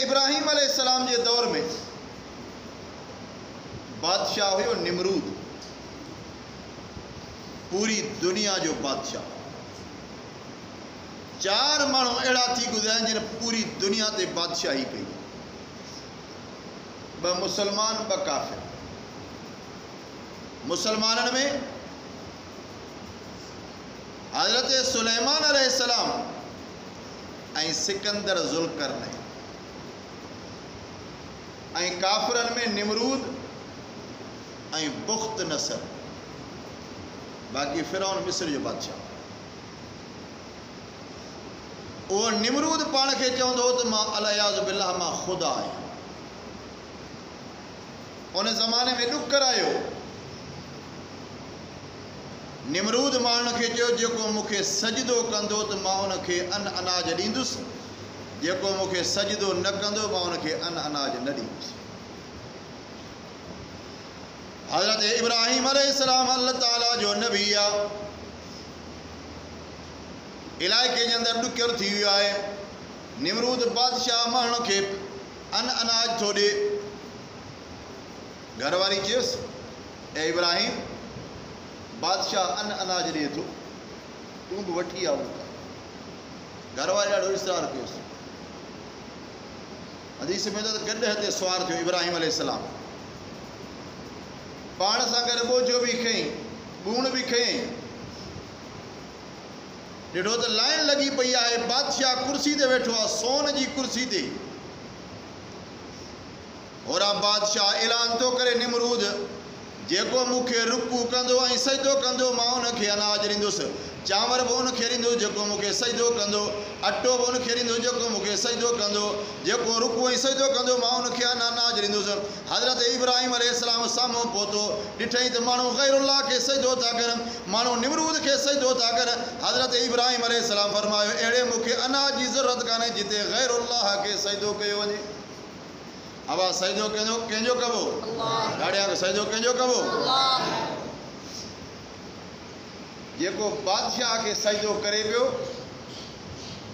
इब्राहिम अलैहिस्सलाम जे दौर में बादशाह हुयो निमरूद, पूरी दुनिया जो बादशाह। 4 माण्हू अहिड़ा थी गुज़रिया जिन पूरी दुनिया ते बादशाही कई, 2 मुसलमान 2 काफ़िर। मुसलमाननि में हज़रत सुलेमान अलैहिस्सलाम ऐं सिकंदर ज़ुल्करनैन, ऐं काफ़िरनि में निमरूद ऐं बुख्त नसर, बाक़ी फ़िरौन मिस्र जो बादशाह। उहो निमरूद पाण खे चवंदो हो त मां अलियाज़ बिल्लाह मां ख़ुदा आहियां। उन ज़माने में ॾुक करायो। निमरूद माण्हुनि खे चयो जेको मूंखे सजदो कंदो त मां उनखे अनाज ॾींदुसि, जेको मूंखे सजदो न कंदो मां उनखे अनाज न ॾींदुसि। हज़रत इब्राहिम अलैहिस्सलाम अल्लाह ताला जो नबी आहे। इलाइक़े जे अंदरि ॾुकियल थी वियो आहे। निमरूद बादशाह माण्हुनि खे अनाज थो ॾिए। घरवारी चयुसि ए इब्राहिम, बादशाह अनाज ॾिए थो, तूं बि वठी आ मूंखां। घरवारी ॾाढो इसरार कयोसि। हदीस में त गॾु ते सुवार थियो इब्राहिम अलैहिस्सलाम। पाण सां गॾु ॿोझो बि खयईं, ॻूण बि खयईं। ॾिठो त लाइन लॻी पई आहे, बादशाह कुर्सी ते वेठो आहे, सोन जी कुर्सी ते। होरा बादशाह ऐलान थो करे, निमरूद जेको मूंखे रुकू कंदो ऐं सजदो कंदो मां उनखे अनाज ॾींदुसि, चांवर बि उनखे ॾींदुसि जेको मूंखे सजदो कंदो, अटो बि उनखे ॾींदुसि जेको मूंखे सजदो कंदो, जेको रुकू ऐं सजदो कंदो मां उनखे अनाज ॾींदुसि। हज़रत इब्राहिम अलैहिस्सलाम साम्हूं पहुतो, ॾिठईं त माण्हू गैरुल्लाह खे सजदो था करनि, माण्हू निमरूद खे सजदो था करनि। हज़रत इब्राहिम अलैहिस्सलाम फरमायो, अहिड़े मूंखे अनाज जी ज़रूरत कान्हे जिते गैरुल्लाह खे सजदो कयो वञे। आवाज़ सजदो कंहिंजो कबो? गाड़िया खे सजदो कंहिंजो कबो? जेको बादशाह खे सजदो करे पियो,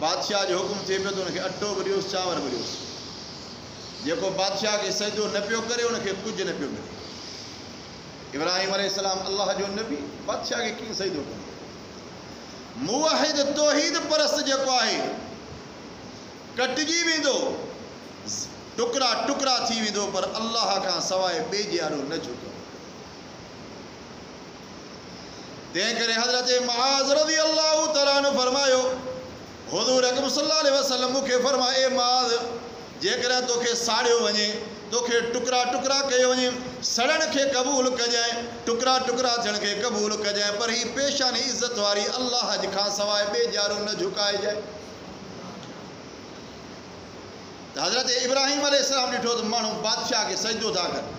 बादशाह जो हुकुम थिए पियो त उनखे अटो बि ॾियोसि, चांवर बि ॾियोसि। जेको बादशाह खे सजदो न पियो करे उनखे कुझु न पियो मिले। इब्राहिम अलैहिस्सलाम अल्लाह जो नबी बादशाह खे कीअं सजदो कंदो? मुवहिद तौहीद परस्त जेको आहे कटिजी वेंदो, टुकड़ा टुकड़ा थी वेंदो, पर अल्लाह खां सवाइ ॿिए ॼारो न झुको। तंहिं करे हज़रत मुआज़ रज़ियल्लाहु तआला अन्हु फरमायो, हुज़ूर अकरम सल्लल्लाहु अलैहि वसल्लम मूंखे फरमाए, ए मुआज़, जेकॾहिं तोखे साड़ियो वञे, तोखे टुकड़ा टुकड़ा कयो वञे, सड़ण खे क़बूल कजांइ, टुकड़ा टुकड़ा थियण खे क़बूल कजांइ, पर ही पेशानी इज़त वारी अल्लाह खां सवाइ ॿिए ॼारो न झुकाइजांइ। हज़रत इब्राहिम अलैहिस्सलाम ॾिठो त माण्हू बादशाह खे सजदो था कनि।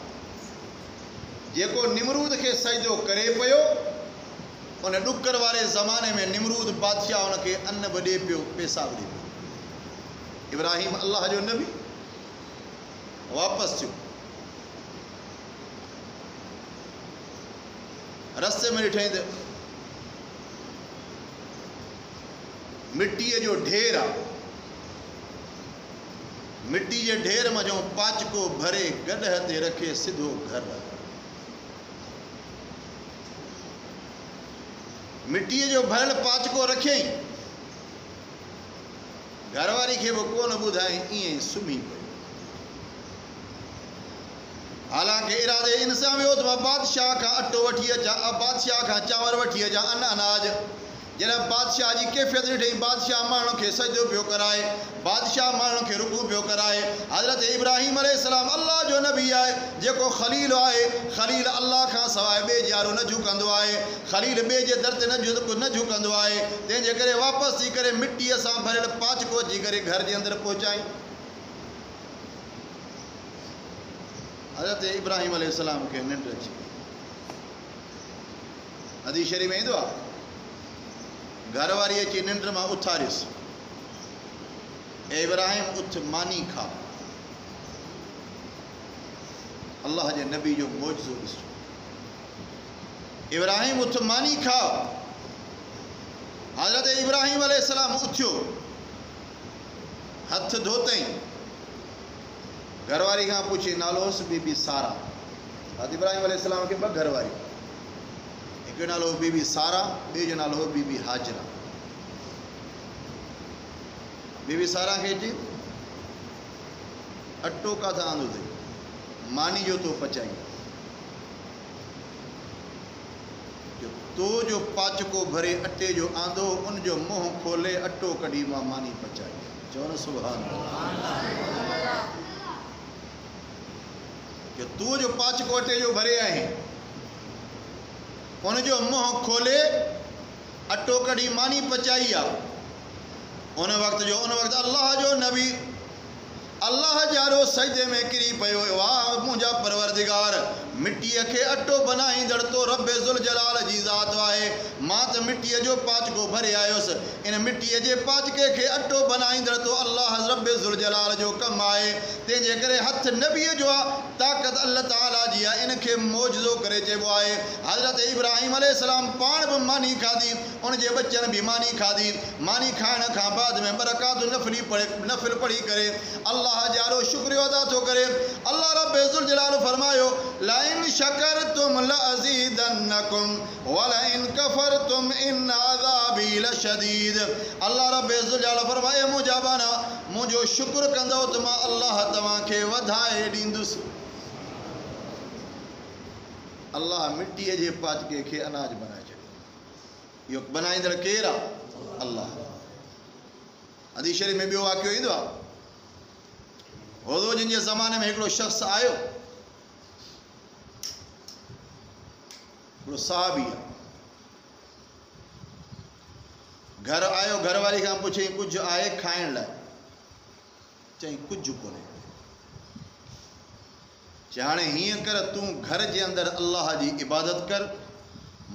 जेको निमरूद खे सजदो करे पियो, उन ॾुकर वारे ज़माने में निमरूद बादशाह उनखे अन्न बि ॾिए पियो, पैसा बि ॾिए पियो। इब्राहिम अल्लाह जो नबी वापसि थियो। रस्ते में ॾिठईं त मिटीअ जो ढेर आहे। मिट्टी जे ढेर मज़ो पाचको भरे गॾह ते रखे सिधो घर। मिट्टीअ जो भरियल पाचको रखियईं, घरवारी खे बि कोन ॿुधायईं, ईअं ई सुम्ही पियो। हालांकि इरादे इन सां वियो त मां बादशाह खां अटो वठी अचां, बादशाह खां चांवर वठी अचां, अनाज। जॾहिं बादशाह जी कैफ़ियत ॾिठई, बादशाह माण्हुनि खे सजदो पियो कराए, बादशाह माण्हुनि खे रुकू पियो कराए। हज़रत इब्राहिम अलैहिस्सलाम अल्लाह जो नबी आहे, जेको ख़लील आहे। ख़लील अल्लाह खां सवाइ ॿिए ॼारो न झुकंदो आहे, ख़लील ॿिए जे दर ते न झुकंदो आहे। तंहिंजे करे वापसि थी करे मिटीअ सां भरियल पाचको अची करे घर जे अंदरि पहुचाईं। हज़रत इब्राहिम अलैहिस्सलाम खे निंड अची वई। हदीस शरीफ़ में ईंदो आहे, घरवारी अची निंड मां उथारियुसि, ए इब्राहिम उथ मानी खा। अल्लाह जे नबी जो मौजज़ो ॾिसो। इब्राहिम उथ मानी खा। हज़रत इब्राहिम अलैहिस्सलाम उथियो, हथ धोतईं, घरवारी खां पुछी नालो हुस बीबी सारा। हज़रत इब्राहिम अलैहिस्सलाम खे 2 घरवारी, हिकु नालो हो बीबी सारा, ॿिए जो नालो हो बीबी हाजरा। बीबी सारा खे चई अटो काथां आंदो अथई, मानी जो तो पचाई, तो जो पाचको भरे अटे जो आंदो उन जो मुंह खोले अटो कढी मां मानी पचाई। चओ न सुभान अल्लाह। कि तू जो पाचको अटे जो भरे आहे उन जो मुंह खोले अटो कढी मानी पचाई आहे। उन वक़्त अल्लाह जो नबी अल्लाह जारो सजदे में किरी पियो, वाह मुंहिंजा परवरदिगार, मिट्टीअ खे अटो बनाईंदड़ तो रब्बे ज़ुल जलाल जी ज़ात आहे। मां त मिट्टीअ जो पाचको भरे आयुसि, इन मिट्टीअ जे पाचके खे अटो बनाईंदड़ तो अल्लाह रब्बे ज़ुल जलाल जो कमु आहे। तंहिंजे करे हथ नबीअ जो आहे, ताक़त अल्लाह ताला जी आहे, इन खे मौजज़ो करे चइबो आहे। हज़रत इब्राहिम अलैहिस्सलाम पाण बि मानी खाधी, उन जे बचनि बि मानी खाधी। मानी खाइण खां बाद में बरकात नफ़िल पढ़ी करे अल्लाह जारो शुक्रिया अदा थो करे। अल्लाह रब्बे ज़ुल जलाल फरमायो लाइन शकरतुम लअज़ीदन्नकुम वलइन कफरतुम इन अज़ाबी लशदीद। अल्लाह रब्बे ज़ुल जलाल फरमाए मुंहिंजा बाना मुंहिंजो शुक्र कंदो त मां अल्लाह तव्हांखे वधाए ॾींदुसि। अल्लाह मिट्टीअ जे पाचके खे अनाज बनाए छॾियो। इहो बनाईंदड़ केरु आहे? अल्लाह। हदीस शरीफ़ में ॿियो वाक़ियो ईंदो आहे, हुज़ूर जिन जे ज़माने में हिकिड़ो शख़्स आयो, हिकिड़ो सहाबी आहे, घर आयो, घरवारी खां पुछई कुझु आहे खाइण लाइ? चई कुझु कोन्हे। चई हाणे हीअं कर, तूं घर जे अंदरि अल्लाह जी इबादत कर,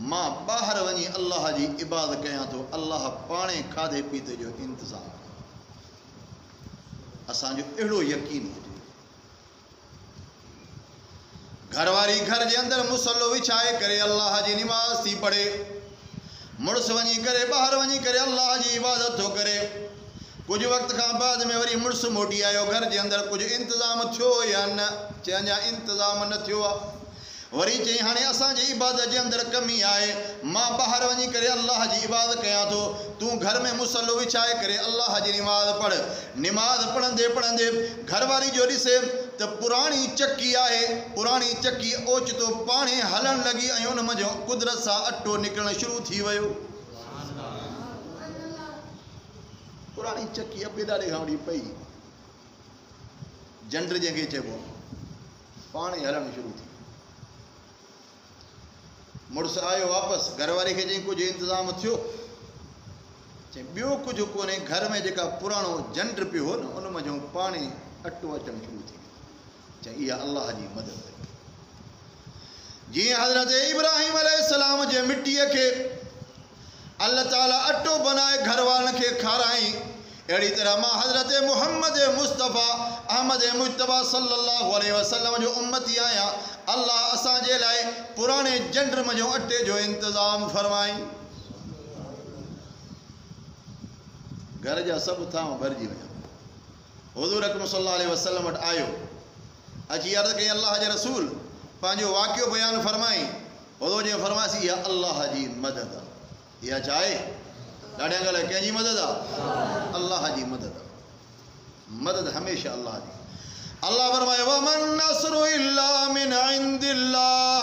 मां ॿाहिरि वञी अल्लाह जी इबादत कयां थो, अल्लाह पाणे खाधे पीते जो इंतज़ाम। असांजो अहिड़ो यकीन हुजे। घरवारी घर जे अंदरि मुसलो विछाए करे अल्लाह जी निमाज़ थी पढ़े, मुड़ुस वञी करे ॿाहिरि वञी करे अल्लाह जी इबादत थो करे। कुझु वक़्त खां बाद में वरी मुड़ुस मोटी आयो, घर जे अंदरि कुझु इंतज़ाम थियो या न? चई अञा इंतज़ाम न थियो आहे। वरी चई हाणे असांजी इबादत जे अंदरि कमी आहे, मां ॿाहिरि वञी करे अल्लाह जी इबादत कयां थो, तूं घर में मुसलो विछाए करे अल्लाह जी निमाज़ पढ़। निमाज़ पढ़ंदे पढ़ंदे घरवारी जो ॾिसे त पुराणी चकी आहे, पुराणी चकी ओचितो पाणे हलणु लॻी ऐं उन मंझि कुदरत सां अटो निकिरणु शुरू थी वियो। पुराणी चकी अॿे ॾाढे खां वठी पई, जंड जंहिंखे चइबो, पाणे हलणु शुरू थी। मुड़ुस आयो वापसि, घरवारी खे चई कुझु इंतज़ाम थियो? चई ॿियो कुझु कोन्हे, घर में जेका पुराणो जंड पियो हो न उन मंझि पाणे अटो अचणु शुरू थी वियो। चई इहा अल्लाह जी मदद। जीअं हज़रत इब्राहिम अलैहिस्सलाम जे मिट्टीअ खे अल्लाह ताला अटो बनाए घर वारनि खे खाराई, अहिड़ी तरह मां हज़रत मुहम्मद मुस्तफ़ा अहमद मुजतबा सल्लल्लाहु अलैहि वसल्लम जो उम्मती आहियां। अल्लाह असांजे लाइ पुराणे जंड मंझि अटे जो इंतज़ाम फरमाई। घर जा सभु थांव भरिजी विया। हुज़ूर अकरम सल्लल्लाहु अलैहि वसल्लम वटि आयो, अची अर्ज़ कई अल्लाह जे रसूल पंहिंजो वाक़ियो बयानु फरमाई। हुज़ूर जे फरमाइसी इहा अल्लाह जी मदद आहे। इहा छा आहे? ॾाढियां ॻाल्हि आहे, कंहिंजी मदद आहे? अल्लाह जी मदद आहे। मदद हमेशह अल्लाह जी। अल्लाह फरमाए वमन नस्रु इल्ला मिन इंदिल्लाह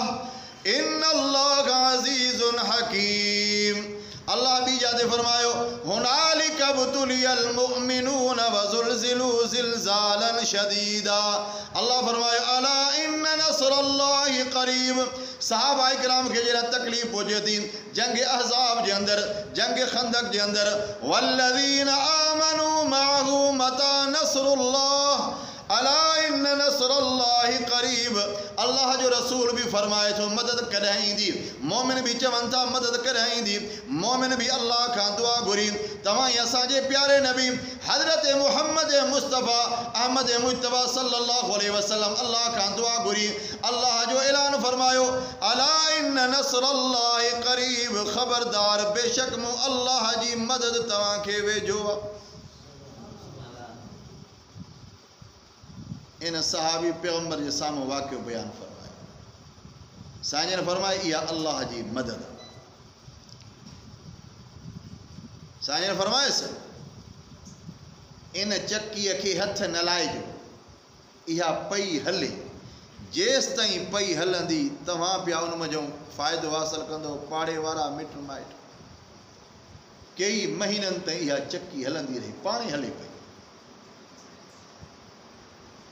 इन्नल्लाह अज़ीज़ुन हकीम। अल्लाह बि जाते फरमायो हुनालिक बुतुलियल मुमिनून वज़ुलज़िलू ज़िलज़ालन शदीदा। अल्लाह फरमायो अला इन्न नस्रल्लाहि क़रीब। सहाबा इकराम खे जरा तकलीफ़ पहुचे थी जंग अहज़ाब जे अंदरि, जंग खंदक जे अंदरि, वल्लज़ीन आमनू मअहू मता नस्रुल्लाह अला इन्न नस्रल्लाहि क़रीब। अल्लाह जो रसूल भी फरमाए थो मदद कॾहिं ईंदी, मोमिन भी चवनि था मदद कॾहिं ईंदी। मोमिन भी अल्लाह खां दुआ घुरी। तव्हां ई असांजे प्यारे नबी हज़रत मुहम्मद मुस्तफ़ा अहमद मुजतबा सल्लल्लाहु अलैहि वसल्लम अल्लाह खां दुआ घुरी। अल्लाह जो ऐलान फरमायो अला इन्न नस्रल्लाहि क़रीब। ख़बरदार बेशक मूं अल्लाह जी मदद तव्हांखे वेझो आहे। इन सहाबी पैगंबर के साम्हूं वाक़ियो बयान फरमायो। साईं ने फरमाया इहा अल्लाह जी मदद। साईं ने फरमायसि इन चक्कीअ खे हथ न लाइजो, इहा पई हले, जेसि ताईं पई हलंदी तव्हां पिया उन जो फ़ाइदो हासिल कंदो। पाड़े वारा मिट माइट कई महीननि ताईं इहा चक्की हलंदी रही, पाणे हले पई,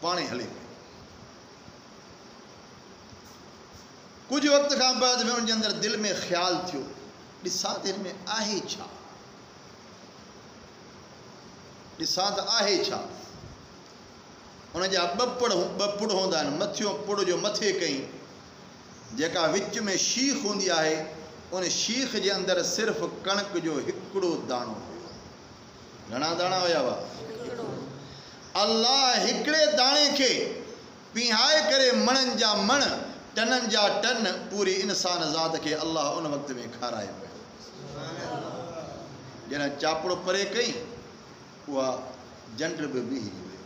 पाणे हले पई। कुछ वक़्त खां बाद में उनजे अंदरि दिलि में ख़्यालु थियो, ॾिसां त हिन में आहे छा, ॾिसां त आहे छा। उन जा ॿ पुड़ हूंदा आहिनि, मथियों पुड़ जो मथे कई जेका विच में शीख हूंदी आहे, उन शीख जे अंदरि सिर्फ़ु कणिक जो हिकिड़ो दाणो हुयो। घणा दाणा हुया हुआ? अल्लाह हिकिड़े दाणे खे पीहाए करे मणनि जा मण, टननि जा टन पूरी इंसान ज़ात खे अल्लाह उन वक़्त में खाराए पियो। ॼण चापड़ो परे कई उहा जंड बि बीही हुई।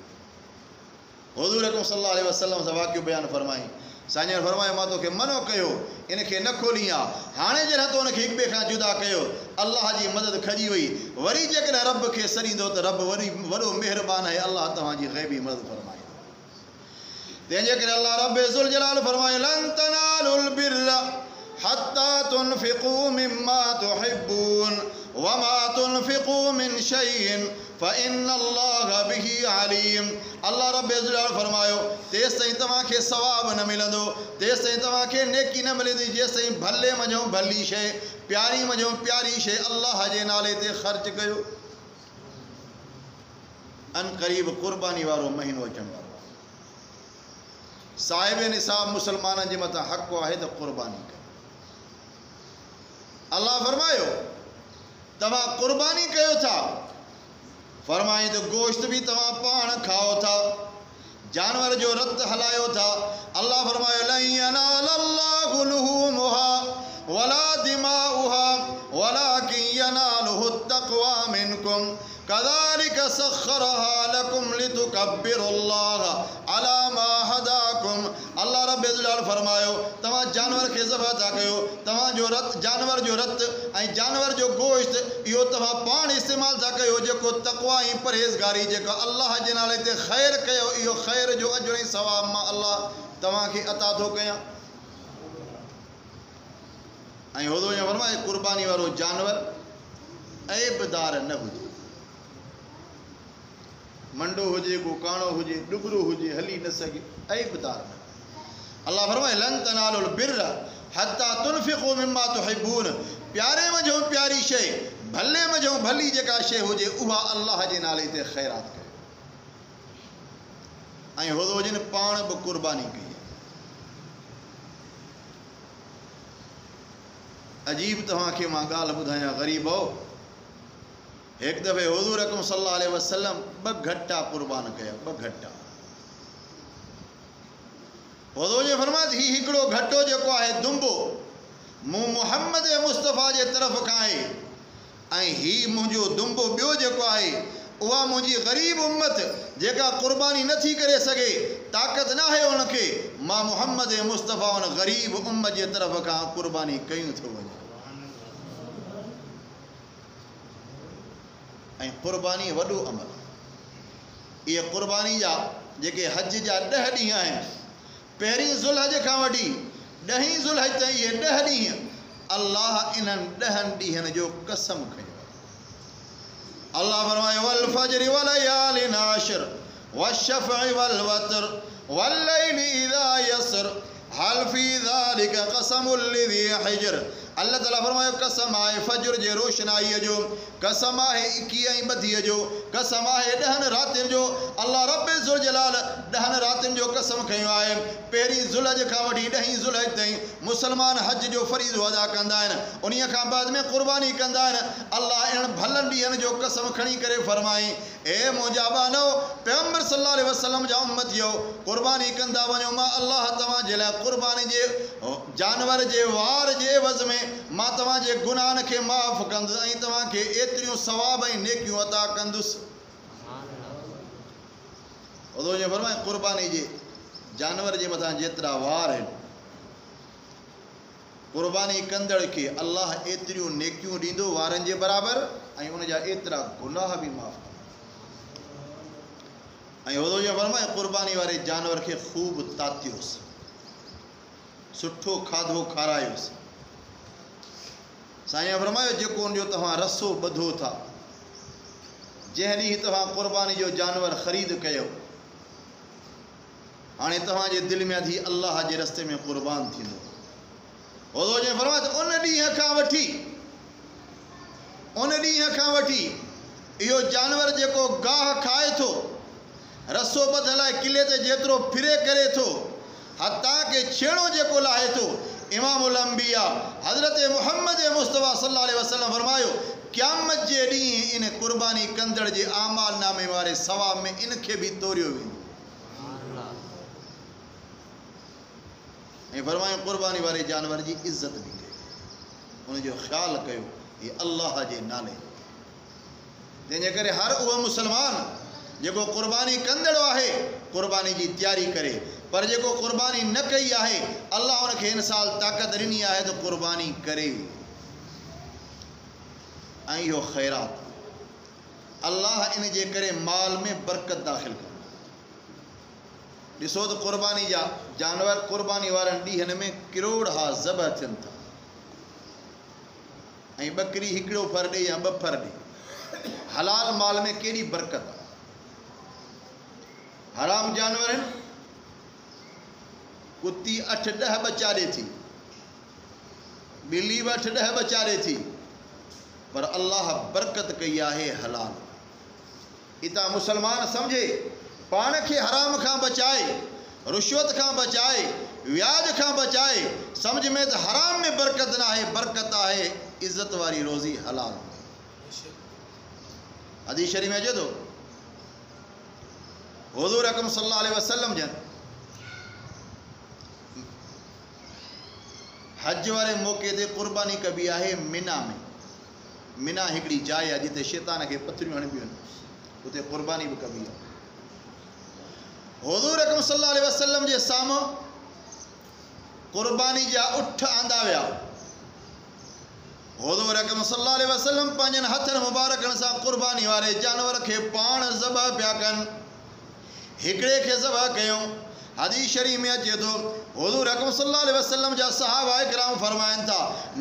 हुज़ूर अकरम सल्लल्लाहु अलैहि वसल्लम सां वाक़ियो बयानु फरमाई। साईं जन फरमायो मां तोखे मनो कयो, इनखे न खोली आहे, हाणे जॾहिं तो उनखे हिक ॿिए खां जुदा कयो, अल्लाह जी मदद खजी वई। वरी जेकॾहिं रब खे सरींदो त रब वरी वॾो महिरबान आहे, अल्लाह तव्हांजी ग़ैबी मदद फरमाई। तंहिंजे करे अल्लाह रब ज़ुल जलाल फरमायो लन तनालुल बिर्र हत्ता तुनफ़िक़ू मिम्मा तुहिब्बून वमा तुनफ़िक़ू मिन शैइन फ़इन्नल्लाह बिही अलीम। अल्लाह रब ज़ुल जलाल फरमायो तेसि ताईं तव्हांखे सवाब न मिलंदो, तेसि ताईं तव्हांखे नेकी न मिलंदी जेसि ताईं भले मञो भली शइ, प्यारी मञो प्यारी शइ अल्लाह जे नाले ते ख़र्च कयो। अन क़रीब क़ुर्बानी वारो महीनो अचण वारो, साहिब निसाब मुसलमाननि जे मथां हक़ आहे त क़ुर्बानी कयो। अल्लाह फरमायो तव्हां क़ुर्बानी कयो था, फरमाई तो गोश्त भी तव्हां पाण खाओ था, जानवर जो रत हलायो था। अल्लाह फरमायो लन यनालल्लाहु लुहूमुहा वला दिमाउहा वलाकिन यनालुहु तक़वा मिनकुम कज़ालिक सख़्खरहा लकुम लितुकब्बिरुल्लाह अला मा हदाकुम। अल्लाह रब ज़ुल फरमायो तव्हां जानवर खे ज़बह था कयो, तव्हांजो रत जानवर जो रत ऐं जानवर जो गोश्त इहो तव्हां पाण इस्तेमालु था कयो, जेको तक़वा ऐं परहेज़गारी जेका अल्लाह जे नाले ते ख़ैर कयो, इहो ख़ैर जो अजर ऐं सवाब मां अल्लाह तव्हांखे अता थो कयां। ऐं हुदो ईअं फरमाए क़ुर्बानी वारो जानवर ऐबदार न हुजे, मंडो हुजे को काणो हुजे डुबरो हुजे हली न सघे, ऐबदार न। अल्लाह फरमाए लन तनालुल बिर्र हत्ता तुनफ़िक़ू मिम्मा तुहिब्बून, प्यारे मझो प्यारी शइ, भले मझो भली जेका शइ हुजे उहा अल्लाह जे नाले ते ख़ैरात कयो। ऐं हुदो जिन पाण बि क़ुर्बानी कई। अजीब तव्हांखे मां ॻाल्हि ॿुधायां ग़रीबो, एक दफ़े हुज़ूर अकरम सल्लल्लाहु अलैहि वसल्लम ॿ घट्टा क़ुर्बान कया, ॿ घट्टा। हुज़ूर जे फरमात ही हिकिड़ो घट्टो जेको आहे दुंबो मूं मुहम्मद मुस्तफ़ा जे तरफ़ खां आहे, ऐं ही मुंहिंजो दुंबो ॿियो जेको आहे उहा मुंहिंजी ग़रीब उम्मत जेका क़ुर्बानी नथी करे सघे, ताक़त न आहे उनखे, मां मुहम्मद मुस्तफ़ा उन ग़रीब उम्मत जे तरफ़ खां क़ुर्बानी कयूं थो वञे। ऐं क़ुर्बानी वॾो अमल, इहे क़ुर्बानी जा जेके हज जा 10 ॾींहं आहिनि, पहिरीं ज़ुल्हज खां वठी 10 ज़ुल्हज ताईं इहे 10 ॾींहं अल्लाह इन्हनि 10 ॾींहंनि जो कसम खयो। अल्लाह फरमायो वल फज्र व लयालिन आशिर वश्शफ़अ वल वतर वल्लैलि इज़ा यसर हल फी ज़ालिका क़समुल लिज़ी हिज्र। अल्लाह ताला फरमायो कसम आहे फज्र जे रोशनाईअ जो, कसम आहे 21 ऐं 32 जो, कसम आहे 10 रातियुनि जो। अल्लाह रब ज़ुल जलाल 10 रातियुनि जो कसम खयो आहे। पहिरीं ज़ुल्हज खां वठी 10 ज़ुल्हज ताईं मुसलमान हज जो फ़रीज़ो अदा कंदा आहिनि, उन्हीअ खां बाद में क़ुर्बानी कंदा आहिनि। अल्लाह इन्हनि भलनि ॾींहंनि जो कसम खणी करे फरमाई ए मुंहिंजा बानो पैगंबर सल्लल्लाहु अलैहि वसल्लम जा उम्मतियो, क़ुर्बानी कंदा वञो, मां अल्लाह तव्हांजे लाइ क़ुर्बानी जे जानवर जे वार जे एवज़ में मां तव्हांजे गुनाहनि खे माफ़ कंदुसि ऐं तव्हांखे एतिरियूं सवाब ऐं नेकियूं अता कंदुसि। उदो जो फरमाए क़ुर्बानी जे जानवर जे मथां जेतिरा वार आहिनि क़ुर्बानी कंदड़ खे अल्लाह एतिरियूं नेकियूं ॾींदो वारनि जे बराबरि ऐं उन जा एतिरा गुनाह बि माफ़ कंदो। ऐं उदो जो फरमाए क़ुर्बानी वारे जानवर खे ख़ूब तातियोसि, सुठो खाधो खारायोसि। साईं फरमायो जेको उन जो तव्हां रसो ॿधो था, जंहिं ॾींहुं तव्हां क़ुर्बानी जो जानवर ख़रीद कयो, हाणे तव्हांजे दिलि में अधी अल्लाह जे रस्ते में क़ुर्बान थींदो। उदो जो फरमायो त उन ॾींहं खां वठी इहो जानवर जेको गाह खाए थो, रसो ॿधल आहे किले ते जेतिरो फिरे करे थो, हता के छेड़ो जेको लाहे थो, इमामुल अंबिया हज़रत मुहम्मद मुस्तफ़ा सल्लल्लाहु अलैहि वसल्लम फरमायो क़यामत जे ॾींहुं इन क़ुर्बानी कंदड़ जे आमाल नामे वारे सवाब में इन खे बि तोरियो वेंदो। ऐं फरमायो क़ुर्बानी वारे जानवर जी इज़त बि कयो, उनजो ख़्यालु कयो, हे अल्लाह जे नाले। तंहिंजे करे हर उहो मुसलमान जेको क़ुर्बानी कंदड़ आहे क़ुर्बानी जी तयारी करे, पर जेको क़ुर्बानी न कई आहे अल्लाह उनखे हिन साल ताक़त ॾिनी आहे त क़ुर्बानी करे। ऐं इहो ख़ैरात अल्लाह इन जे करे माल में बरकत दाख़िल कंदो। ॾिसो त क़ुर्बानी जा जानवर क़ुर्बानी वारनि ॾींहंनि में किरोड़ हा ज़बह थियनि था, ऐं ॿकरी हिकिड़ो फर ॾे या ॿ फर ॾे। हलाल माल में केॾी बरकत आहे। हराम जानवर आहिनि, कुती 8-10 बच्चा ॾे थी, ॿिली 8-10 बच्चा ॾे थी, पर अल्लाह बरकत कई आहे हलाल। इतां मुसलमान सम्झे पाण खे हराम खां बचाए, रुश्वत खां बचाए, व्याज खां बचाए, सम्झ में त हराम में बरकत न आहे, बरकत आहे इज़त वारी रोज़ी हलाल। हदीस शरीफ़ में अचे थो हुज़ूर अकरम सल्लल्लाहु अलैहि वसल्लम जन हज वारे मौक़े ते क़ुर्बानी कबी आहे मिना में। मिना हिकिड़ी जाइ आहे जिते शैतान खे पथरियूं हणबियूं आहिनि, उते क़ुर्बानी बि कबी आहे। हुज़ूर अकरम सल्लल्लाहु अलैहि वसल्लम जे साम्हूं क़ुर्बानी जा उठ आंदा विया। हुज़ूर अकरम सल्लल्लाहु अलैहि वसल्लम पंहिंजनि हथनि मुबारकनि सां क़ुर्बानी वारे जानवर खे पाण ज़बह पिया कनि। हिकिड़े खे ज़बह कयूं। हदीस शरीफ़ में अचे थो हुज़ूर अकरम सल्लल्लाहु अलैहि वसल्लम जा सहाबा किराम फरमाइनि था,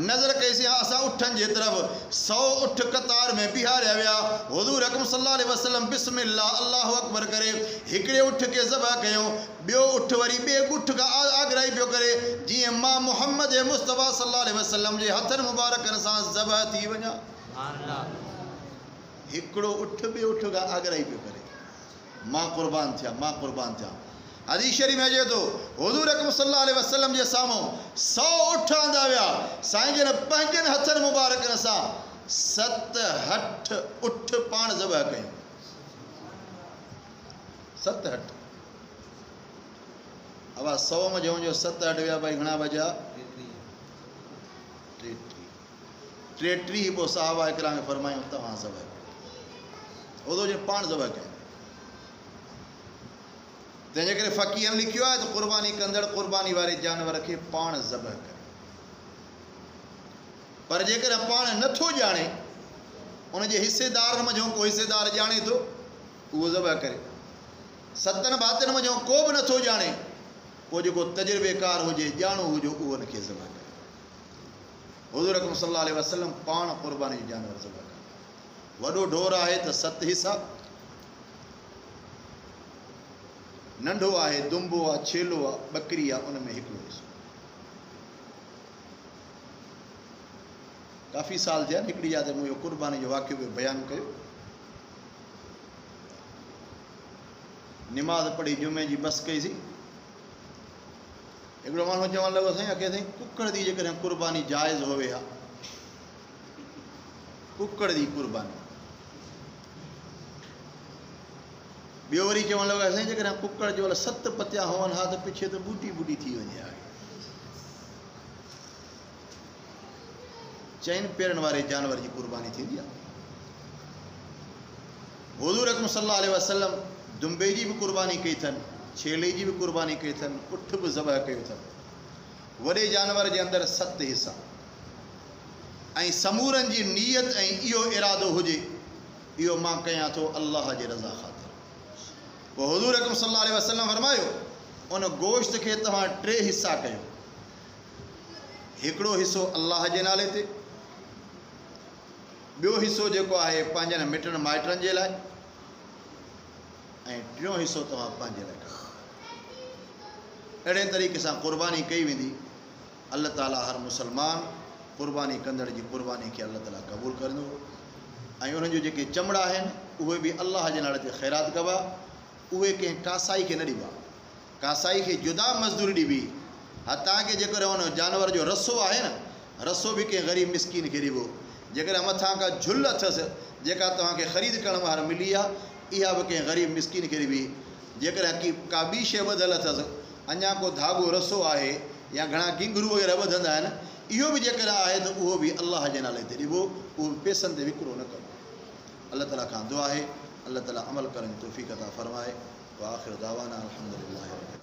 नज़र कईसीं असां उठनि जे तरफ़ 100 उठ कतार में बीहारिया विया। हुज़ूर अकरम सल्लल्लाहु अलैहि वसल्लम बिस्मिल्लाह अल्लाहु अकबर करे हिकिड़े उठ खे ज़बह कयूं, ॿियो उठ वरी ॿिए उठ खां आगराई पियो करे, जीअं मां मुहम्मद मुस्तफ़ा सल्लल्लाहु अलैहि वसल्लम जे हथनि मुबारकनि सां ज़बह थी वञा। हिकिड़ो उठ ॿिए उठ खां आगराई पियो करे, मां क़ुर्बान थिया। हदीस शरीफ़ में अचे थो हुज़ूर अकरम सल्लल्लाहु अलैहि वसल्लम जे साम्हूं 100 उठ आंदा विया। साईं जन पंहिंजनि हथनि मुबारकनि सां 7 उठ पाण ज़बह कयूं। 7 अब 100 में जो 7 विया भाई घणा बचा? 33। पोइ साहबा इकराम फरमायूं तव्हां ज़बह कयो। उदो जो पाण ज़बह कयो। तंहिंजे करे फ़क़ीहनि लिखियो आहे त क़ुर्बानी कंदड़ क़ुर्बानी वारे जानवर खे पाण ज़बह करे। पर जेकर पाण नथो ॼाणे, उनजे हिसेदारनि मंझि को हिसेदार ॼाणे थो, उहो ज़बह करे। 7 भातियुनि मंझि को बि नथो ॼाणे, को जेको तजुर्बेकार हुजे, ॼाणो हुजे, उहो उनखे ज़बह करे। हुज़ूर अकरम सल्लल्लाहु अलैहि वसल्लम पाण क़ुर्बानी जो जानवर ज़बह करे। वॾो ढोर आहे त 7 हिसा, नंढो आहे दुंबो आहे, छेलो आहे, ॿकरी आहे, उन में हिकिड़ो हिसो। काफ़ी साल थिया हिकिड़ी यादि मूं इहो क़ुर्बानी जो वाक़ियो बि बयानु कयो। निमाज़ पढ़ी जुमे जी बस कईसीं, हिकिड़ो माण्हू चवणु लॻो साईं अखे साईं कुकड़ जी जेकॾहिं क़ुर्बानी जाइज़ होवे हा, कुकड़ जी क़ुर्बानी। ॿियो वरी चवणु लॻो साईं जेकॾहिं कुकड़ जो 7 पतिया हुअनि हा त पिछे त ॿूटी थी वञे आहे। चइनि पेरनि वारे जानवर जी क़ुर्बानी थींदी आहे। हुज़ूर अकरम सल्लल्लाहु अलैहि वसल्लम दुंबे जी भी कुर्बानी कई अथनि, छेले जी भी कुर्बानी कई अथनि, उठ भी ज़बह कयो अथनि। वॾे जानवर जे अंदरि 7 हिसा ऐं समूरनि जी नीयत ऐं इहो इरादो हुजे, इहो मां कयां थो अल्लाह जे रज़ा ख़ातिर। पोइ हुज़ूर अकरम सल्लल्लाहु अलैहि वसल्लम फरमायो, उन गोश्त खे तव्हां 3 हिसा कयो। हिकिड़ो हिसो अल्लाह जे नाले ते, ॿियो हिसो जेको आहे पंहिंजनि मिटनि माइटनि जे लाइ, ऐं टियों हिसो तव्हां पंहिंजे लाइ कयो। अहिड़े तरीक़े सां क़ुर्बानी कई वेंदी। अल्लाह ताला हर मुसलमान क़ुर्बानी कंदड़ जी क़ुर्बानी खे अल्लाह ताला क़बूल कंदो, ऐं उन्हनि जो जेके चमड़ा आहिनि उहे बि अल्लाह जे नाले ते ख़ैरात कबा। उहे कंहिं कासाई खे न ॾिबा, कासाई खे जुदा मज़दूरी ॾिबी। हथां के जेकर उन जानवर जो रसो आहे न, रसो बि कंहिं ग़रीब मिसकीन खे ॾिबो। जेकर मथां का झुल अथसि जेका तव्हांखे ख़रीद करण वार मिली आहे, इहा बि कंहिं ग़रीब मिसकीन खे ॾिबी। जेकर का ॿी शइ ॿधल अथसि, अञा को धाॻो रसो आहे या घणा घिंघरू वग़ैरह ॿधंदा आहिनि, इहो बि जेकर आहे त उहो बि अल्लाह जे नाले ते ॾिबो, उहो पैसनि ते विकिरो न कबो। अल्लाह ताला खां दुआ आहे अल्लाह ताला अमल करण जी तौफ़ीक़ अता फ़रमाए। व आख़िर दावाना अल्हम्दुलिल्लाह।